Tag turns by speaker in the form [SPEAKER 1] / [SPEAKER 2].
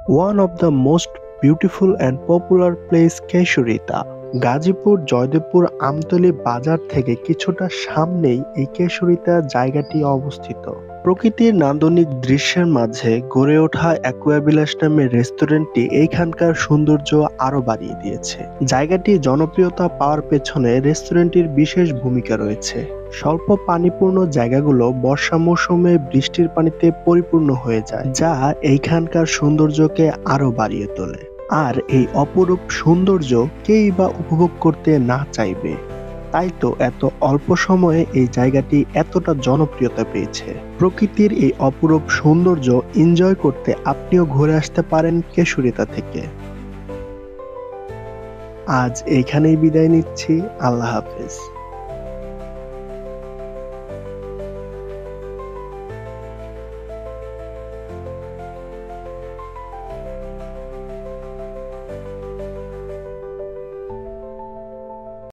[SPEAKER 1] One of the most beautiful and popular place কেশরিতা। Gazipur Joydebpur Amtali বাজার থেকে কিছুটা সামনেই এই কেশরিতা জায়গাটি অবস্থিত। প্রকৃতির নান্দনিক দৃশ্যের মাঝে গড়ে ওঠা অ্যাকুয়াবিলাস নামের রেস্টুরেন্টটি এইখানকার সৌন্দর্য আরো বাড়িয়ে দিয়েছে। জায়গাটি জনপ্রিয়তা পাওয়ার পেছনে রেস্টুরেন্টটির বিশেষ ভূমিকা রয়েছে। স্বল্প পানিপূর্ণ জায়গাগুলো বর্ষা মৌসুমে বৃষ্টির পানিতে পরিপূর্ণ হয়ে যায়, যা এইখানকার সৌন্দর্যকে আরো বাড়িয়ে তোলে। আর এই অপরূপ সৌন্দর্য কেই বা উপভোগ করতে না চাইবে? তাই তো এত অল্প সময়ে এই জায়গাটি এতটা জনপ্রিয়তা পেয়েছে। প্রকৃতির এই অপরূপ সৌন্দর্য এনজয় করতে আপনিও ঘুরে আসতে পারেন কেশরিতা থেকে। আজ এইখানেই বিদায় নিচ্ছি। আল্লাহ হাফেজ।